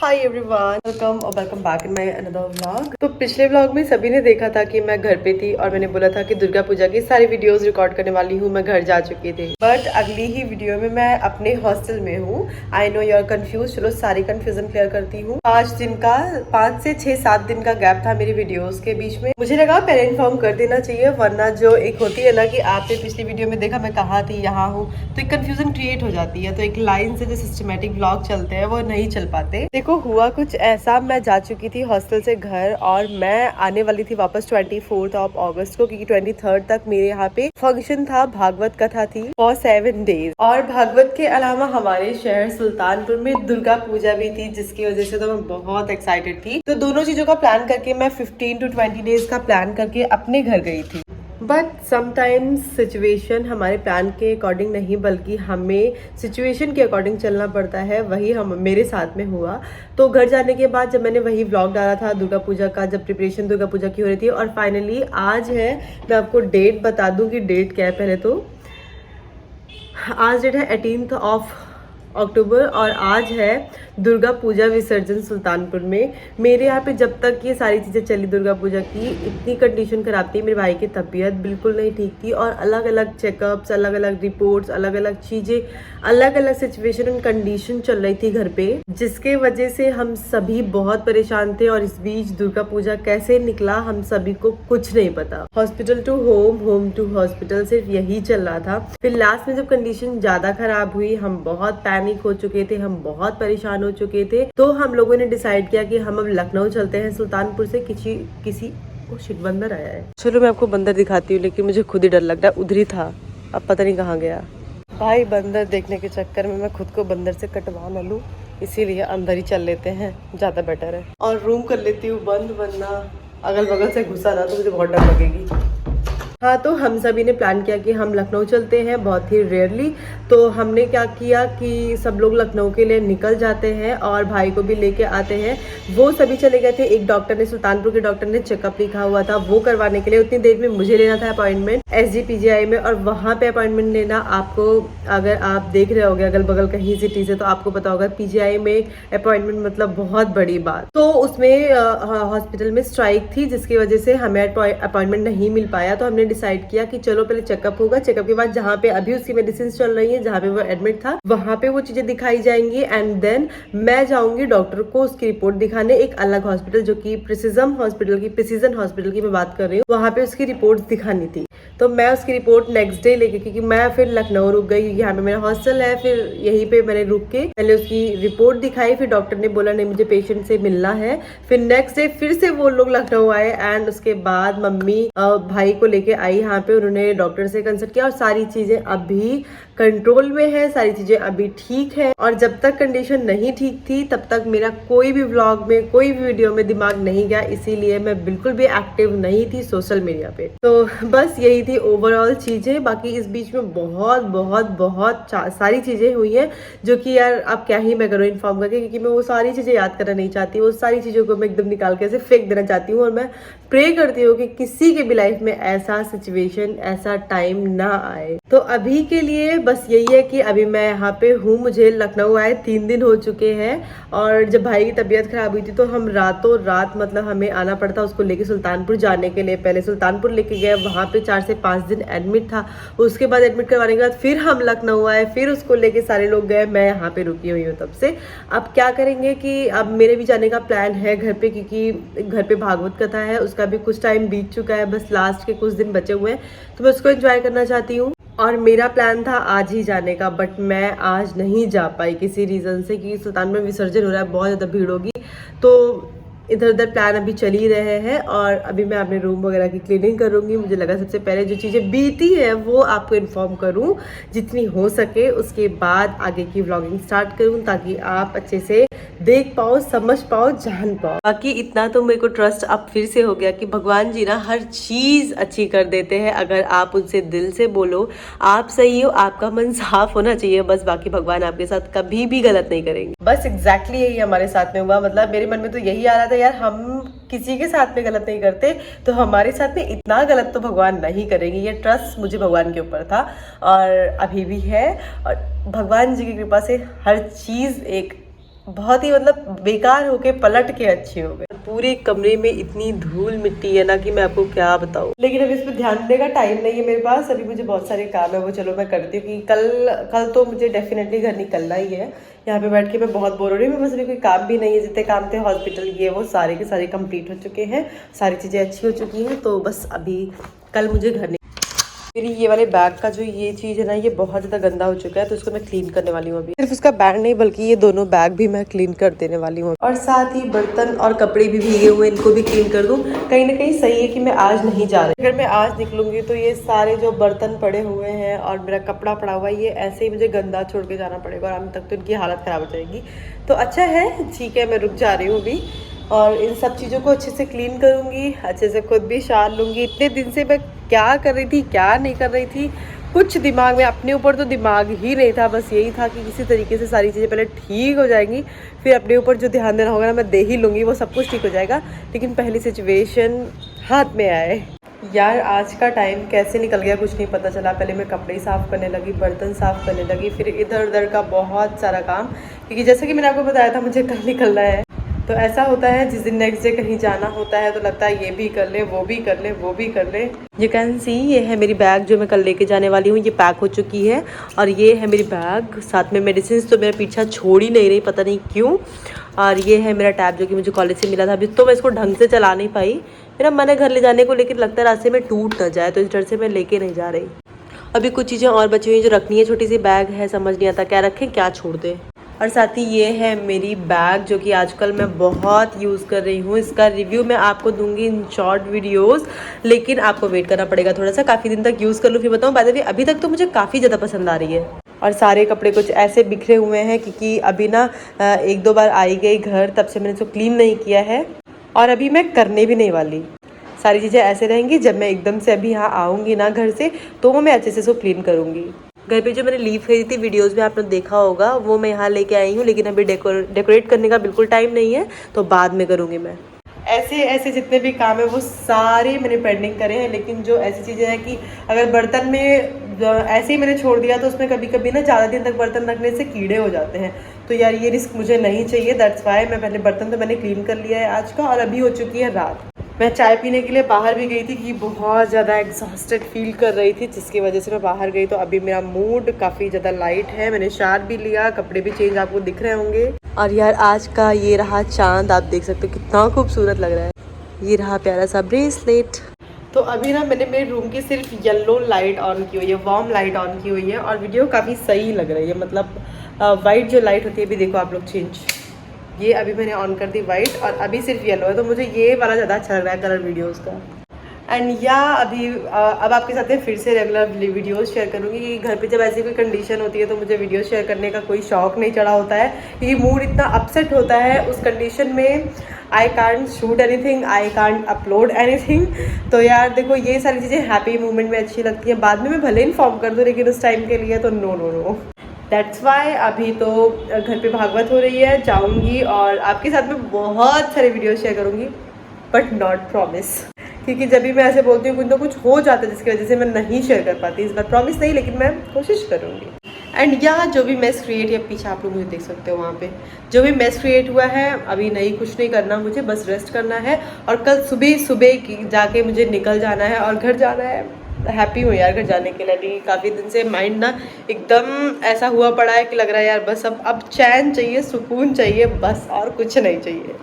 Hi everyone, welcome और welcome back in my another vlog. तो पिछले व्लॉग में सभी ने देखा था कि मैं घर पे थी और मैंने बोला था कि दुर्गा पूजा की सारी वीडियोस रिकॉर्ड करने वाली हूँ। मैं घर जा चुकी थी, बट अगली ही वीडियो में मैं अपने हॉस्टल में हूँ। I know you are confuse. चलो सारी कंफ्यूजन क्लियर करती हूँ। 5 से 6-7 दिन का गैप था मेरी वीडियोज के बीच में। मुझे लगा पहले इन्फॉर्म कर देना चाहिए, वरना जो एक होती है ना कि आपने पिछली वीडियो में देखा मैं कहाँ थी, यहाँ हूँ, तो एक कंफ्यूजन क्रिएट हो जाती है। तो एक लाइन से जो सिस्टमेटिक व्लॉग चलते हैं वो नहीं चल पाते। देखो हुआ कुछ ऐसा, मैं जा चुकी थी हॉस्टल से घर और मैं आने वाली थी वापस 24 अगस्त को, क्योंकि 23 तक मेरे यहाँ पे फंक्शन था, भागवत कथा थी फॉर 7 डेज। और भागवत के अलावा हमारे शहर सुल्तानपुर में दुर्गा पूजा भी थी, जिसकी वजह से तो मैं बहुत एक्साइटेड थी। तो दोनों चीजों का प्लान करके मैं 15 to 20 डेज का प्लान करके अपने घर गई थी। बट समटाइम्स सिचुएशन हमारे प्लान के अकॉर्डिंग नहीं, बल्कि हमें सिचुएशन के अकॉर्डिंग चलना पड़ता है। वही हम मेरे साथ में हुआ। तो घर जाने के बाद जब मैंने वही व्लॉग डाला था दुर्गा पूजा का, जब प्रिपरेशन दुर्गा पूजा की हो रही थी, और फाइनली आज है, मैं आपको डेट बता दूं कि डेट क्या है। पहले तो आज डेट है 18 अक्टूबर और आज है दुर्गा पूजा विसर्जन सुल्तानपुर में। मेरे यहाँ पे जब तक ये सारी चीज़ें चली दुर्गा पूजा की, इतनी कंडीशन खराब थी, मेरे भाई की तबीयत बिल्कुल नहीं ठीक थी और अलग अलग चेकअप्स, अलग अलग रिपोर्ट्स, अलग अलग चीज़ें, अलग अलग सिचुएशन एंड कंडीशन चल रही थी घर पे, जिसके वजह से हम सभी बहुत परेशान थे। और इस बीच दुर्गा पूजा कैसे निकला हम सभी को कुछ नहीं पता। Hospital to home, home to hospital, सिर्फ यही चल रहा था। फिर लास्ट में जब कंडीशन ज्यादा खराब हुई, हम बहुत पैनिक हो चुके थे, हम बहुत परेशान हो चुके थे, तो हम लोगों ने डिसाइड किया कि हम अब लखनऊ चलते हैं। सुल्तानपुर से किसी ओ शिट, बंदर आया है। चलो मैं आपको बंदर दिखाती हूँ, लेकिन मुझे खुद ही डर लग रहा है। उधर ही था, अब पता नहीं कहाँ गया। भाई बंदर देखने के चक्कर में मैं खुद को बंदर से कटवा न लूँ, इसीलिए अंदर ही चल लेते हैं, ज़्यादा बेटर है। और रूम कर लेती हूँ बंद, वरना अगल बगल से घुसा ना तो मुझे बहुत डर लगेगी। हाँ, तो हम सभी ने प्लान किया कि हम लखनऊ चलते हैं, बहुत ही रेयरली। तो हमने क्या किया कि सब लोग लखनऊ के लिए निकल जाते हैं और भाई को भी लेके आते हैं। वो सभी चले गए थे। एक डॉक्टर ने, सुल्तानपुर के डॉक्टर ने चेकअप लिखा हुआ था, वो करवाने के लिए। उतनी देर में मुझे लेना था अपॉइंटमेंट SGPGI में, और वहाँ पे अपॉइंटमेंट लेना आपको, अगर आप देख रहे होगे अगल बगल कहीं सिटी से, तो आपको पता होगा PGI में अपॉइंटमेंट मतलब बहुत बड़ी बात। तो उसमें हॉस्पिटल में स्ट्राइक थी, जिसकी वजह से हमें अपॉइंटमेंट नहीं मिल पाया। तो हमने डिसाइड किया कि चलो पहले चेकअप होगा, चेकअप के बाद जहाँ पे अभी उसकी मेडिसिन चल रही है, जहाँ पे वो एडमिट था, वहाँ पे वो चीजें दिखाई जाएंगी। एंड देन मैं जाऊंगी डॉक्टर को उसकी रिपोर्ट दिखाने एक अलग हॉस्पिटल, जो कि प्रिसीजन हॉस्पिटल की मैं बात कर रही हूँ, वहाँ पे उसकी रिपोर्ट दिखानी थी। तो मैं उसकी रिपोर्ट नेक्स्ट डे लेके, क्योंकि मैं फिर लखनऊ रुक गई, यहाँ पे मेरा हॉस्टल है, फिर यहीं पे मैंने रुक के पहले उसकी रिपोर्ट दिखाई। फिर डॉक्टर ने बोला नहीं, मुझे पेशेंट से मिलना है। फिर नेक्स्ट डे फिर से वो लोग लखनऊ आए, एंड उसके बाद मम्मी भाई को लेके आई यहाँ पे। उन्होंने डॉक्टर से कंसल्ट किया और सारी चीजें अभी कंट्रोल में है, सारी चीजें अभी ठीक है। और जब तक कंडीशन नहीं ठीक थी तब तक मेरा कोई भी व्लॉग में, कोई भी वीडियो में दिमाग नहीं गया, इसीलिए मैं बिल्कुल भी एक्टिव नहीं थी सोशल मीडिया पे। तो बस यही थी ओवरऑल चीजें। बाकी इस बीच में बहुत बहुत बहुत सारी चीजें हुई हैं, जो कि यार अब क्या ही मैं करूँ इन्फॉर्म करके, क्योंकि मैं वो सारी चीजें याद करना नहीं चाहती। वो सारी चीजों को मैं एकदम निकाल के ऐसे फेंक देना चाहती हूँ, और मैं प्रे करती हूँ कि किसी के भी लाइफ में ऐसा सिचुएशन, ऐसा टाइम ना आए। तो अभी के लिए बस यही है कि अभी मैं यहाँ पे हूँ। मुझे लखनऊ आए 3 दिन हो चुके हैं, और जब भाई की तबीयत खराब हुई थी तो हम रातों रात, मतलब हमें आना पड़ता उसको लेके सुल्तानपुर जाने के लिए। पहले सुल्तानपुर लेके गए, वहाँ पे 4 से 5 दिन एडमिट था। उसके बाद एडमिट करवाने के बाद फिर हम लखनऊ आए, फिर उसको लेके सारे लोग गए। मैं यहाँ पे रुकी हुई हूँ तब से। अब क्या करेंगे कि अब मेरे भी जाने का प्लान है घर पे, क्योंकि घर पे भागवत कथा है, उसका भी कुछ टाइम बीत चुका है, बस लास्ट के कुछ दिन बचे हुए हैं, तो मैं उसको एंजॉय करना चाहती हूँ। और मेरा प्लान था आज ही जाने का, बट मैं आज नहीं जा पाई किसी रीज़न से, क्योंकि सुल्तान में विसर्जन हो रहा है, बहुत ज़्यादा भीड़ होगी। तो इधर उधर प्लान अभी चल ही रहे हैं, और अभी मैं अपने रूम वगैरह की क्लीनिंग करूँगी। मुझे लगा सबसे पहले जो चीज़ें बीती है वो आपको इन्फॉर्म करूँ जितनी हो सके, उसके बाद आगे की व्लॉगिंग स्टार्ट करूँ, ताकि आप अच्छे से देख पाओ, समझ पाओ, जान पाओ। बाकी इतना तो मेरे को ट्रस्ट अब फिर से हो गया कि भगवान जी ना हर चीज़ अच्छी कर देते हैं, अगर आप उनसे दिल से बोलो। आप सही हो, आपका मन साफ होना चाहिए, बस बाकी भगवान आपके साथ कभी भी गलत नहीं करेंगे। बस एग्जैक्टली यही हमारे साथ में हुआ। मतलब मेरे मन में तो यही आ रहा था, यार हम किसी के साथ में गलत नहीं करते, तो हमारे साथ में इतना गलत तो भगवान नहीं करेंगे। ये ट्रस्ट मुझे भगवान के ऊपर था और अभी भी है, और भगवान जी की कृपा से हर चीज़ एक बहुत ही मतलब बेकार होके पलट के अच्छी हो गई। पूरे कमरे में इतनी धूल मिट्टी है ना कि मैं आपको क्या बताऊँ। लेकिन अभी इस पर ध्यान देने का टाइम नहीं है मेरे पास। अभी मुझे बहुत सारे काम है, वो चलो मैं करती हूँ कि कल तो मुझे डेफिनेटली घर निकलना ही है। यहाँ पे बैठ के मैं बहुत बोर हो रही हूँ। मेरे पास अभी कोई काम भी नहीं है, जितने काम थे हॉस्पिटल के वो सारे के सारे कंप्लीट हो चुके हैं, सारी चीज़ें अच्छी हो चुकी हैं। तो बस अभी कल मुझे घर मेरी ये वाले बैग का जो ये चीज़ है ना, ये बहुत ज़्यादा गंदा हो चुका है, तो इसको मैं क्लीन करने वाली हूँ अभी। सिर्फ उसका बैग नहीं बल्कि ये दोनों बैग भी मैं क्लीन कर देने वाली हूँ। और साथ ही बर्तन और कपड़े भी भीगे हुए, इनको भी क्लीन कर दूँ। कहीं ना कहीं सही है कि मैं आज नहीं जा रही। अगर मैं आज निकलूंगी तो ये सारे जो बर्तन पड़े हुए हैं और मेरा कपड़ा पड़ा हुआ है, ये ऐसे ही मुझे गंदा छोड़ के जाना पड़ेगा और अब तक तो इनकी हालत ख़राब हो जाएगी। तो अच्छा है, ठीक है, मैं रुक जा रही हूँ अभी और इन सब चीज़ों को अच्छे से क्लीन करूँगी, अच्छे से खुद भी शार लूँगी। इतने दिन से मैं क्या कर रही थी क्या नहीं कर रही थी, कुछ दिमाग में अपने ऊपर तो दिमाग ही नहीं था। बस यही था कि किसी तरीके से सारी चीज़ें पहले ठीक हो जाएंगी, फिर अपने ऊपर जो ध्यान देना होगा ना मैं दे ही लूँगी, वो सब कुछ ठीक हो जाएगा। लेकिन पहली सिचुएशन हाथ में आए। यार आज का टाइम कैसे निकल गया कुछ नहीं पता चला। पहले मैं कपड़े साफ़ करने लगी, बर्तन साफ़ करने लगी, फिर इधर उधर का बहुत सारा काम, क्योंकि जैसे कि मैंने आपको बताया था मुझे कल निकलना है। तो ऐसा होता है जिस दिन नेक्स्ट डे कहीं जाना होता है तो लगता है ये भी कर ले, वो भी कर ले, वो भी कर ले। यू कैन सी, ये है मेरी बैग जो मैं कल लेके जाने वाली हूँ, ये पैक हो चुकी है। और ये है मेरी बैग, साथ में मेडिसिन तो मेरा पीछा छोड़ ही नहीं रही, पता नहीं क्यों। और ये है मेरा टैब जो कि मुझे कॉलेज से मिला था। अभी तो मैं इसको ढंग से चला नहीं पाई, मेरा मन है घर ले जाने को, लेकिन लगता है रास्ते में टूट ना जाए, तो इस डर से मैं लेके नहीं जा रही। अभी कुछ चीज़ें और बची हुई जो रखनी है, छोटी सी बैग है, समझ नहीं आता क्या रखें क्या छोड़ दें। और साथ ही ये है मेरी बैग जो कि आजकल मैं बहुत यूज़ कर रही हूँ। इसका रिव्यू मैं आपको दूंगी इन शॉर्ट वीडियोस, लेकिन आपको वेट करना पड़ेगा थोड़ा सा, काफ़ी दिन तक यूज़ कर लूँ फिर बताऊँ। बाय द वे अभी तक तो मुझे काफ़ी ज़्यादा पसंद आ रही है। और सारे कपड़े कुछ ऐसे बिखरे हुए हैं क्योंकि अभी ना 1-2 बार आई गई घर, तब से मैंने इसको क्लीन नहीं किया है और अभी मैं करने भी नहीं वाली। सारी चीज़ें ऐसे रहेंगी, जब मैं एकदम से अभी यहाँ आऊँगी ना घर से तो वो मैं अच्छे से इसको क्लीन करूँगी। घर पे जो मैंने लीफ खरीदी थी, वीडियोस में आपने देखा होगा, वो मैं यहाँ लेके आई हूँ, लेकिन अभी डेकोरेट करने का बिल्कुल टाइम नहीं है, तो बाद में करूँगी मैं। ऐसे ऐसे जितने भी काम है वो सारे मैंने पेंडिंग करे हैं, लेकिन जो ऐसी चीज़ें हैं कि अगर बर्तन में ऐसे ही मैंने छोड़ दिया तो उसमें कभी कभी ना ज़्यादा दिन तक बर्तन रखने से कीड़े हो जाते हैं, तो यार ये रिस्क मुझे नहीं चाहिए। दैट्स वाई मैं पहले बर्तन तो मैंने क्लीन कर लिया है आज का, और अभी हो चुकी है रात। मैं चाय पीने के लिए बाहर भी गई थी कि बहुत ज़्यादा एग्जॉस्टेड फील कर रही थी, जिसकी वजह से मैं बाहर गई। तो अभी मेरा मूड काफ़ी ज़्यादा लाइट है, मैंने शार भी लिया, कपड़े भी चेंज आपको दिख रहे होंगे। और यार आज का ये रहा चांद, आप देख सकते हो कितना खूबसूरत लग रहा है। ये रहा प्यारा सा ब्रेसलेट। तो अभी ना मैंने मेरे रूम की सिर्फ येलो लाइट ऑन की हुई है, वार्म लाइट ऑन की हुई है, और वीडियो काफ़ी सही लग रही है। मतलब वाइट जो लाइट होती है, अभी देखो आप लोग चेंज, ये अभी मैंने ऑन कर दी वाइट, और अभी सिर्फ येलो है, तो मुझे ये वाला ज़्यादा अच्छा लग रहा है कलर वीडियोस का। एंड या अभी अब आपके साथ फिर से रेगुलर वीडियोस शेयर करूँगी। घर पे जब ऐसी कोई कंडीशन होती है तो मुझे वीडियो शेयर करने का कोई शौक नहीं चढ़ा होता है, क्योंकि मूड इतना अपसेट होता है उस कंडीशन में। I can't shoot anything, I can't upload anything. तो यार देखो, ये सारी चीज़ें हैप्पी मोमेंट में अच्छी लगती हैं, बाद में मैं भले इन्फॉर्म कर दूँ, लेकिन उस टाइम के लिए तो no no no. That's why अभी तो घर पे भागवत हो रही है, जाऊँगी और आपके साथ में बहुत सारे वीडियो शेयर करूँगी, बट नॉट प्रॉमिस, क्योंकि जब भी मैं ऐसे बोलती हूँ कुछ ना कुछ हो जाता है जिसकी वजह से मैं नहीं शेयर कर पाती। इस बार प्रॉमिस नहीं, लेकिन मैं कोशिश करूँगी। एंड यहाँ जो भी मेस क्रिएट, या पीछे आप लोग मुझे देख सकते हो वहाँ पे जो भी मेस क्रिएट हुआ है, अभी नहीं कुछ नहीं करना, मुझे बस रेस्ट करना है, और कल सुबह सुबह जाके मुझे निकल जाना है और घर जाना है। हैप्पी हूँ यार घर जाने के लिए। काफ़ी दिन से माइंड ना एकदम ऐसा हुआ पड़ा है कि लग रहा है यार बस अब चैन चाहिए, सुकून चाहिए बस, और कुछ नहीं चाहिए।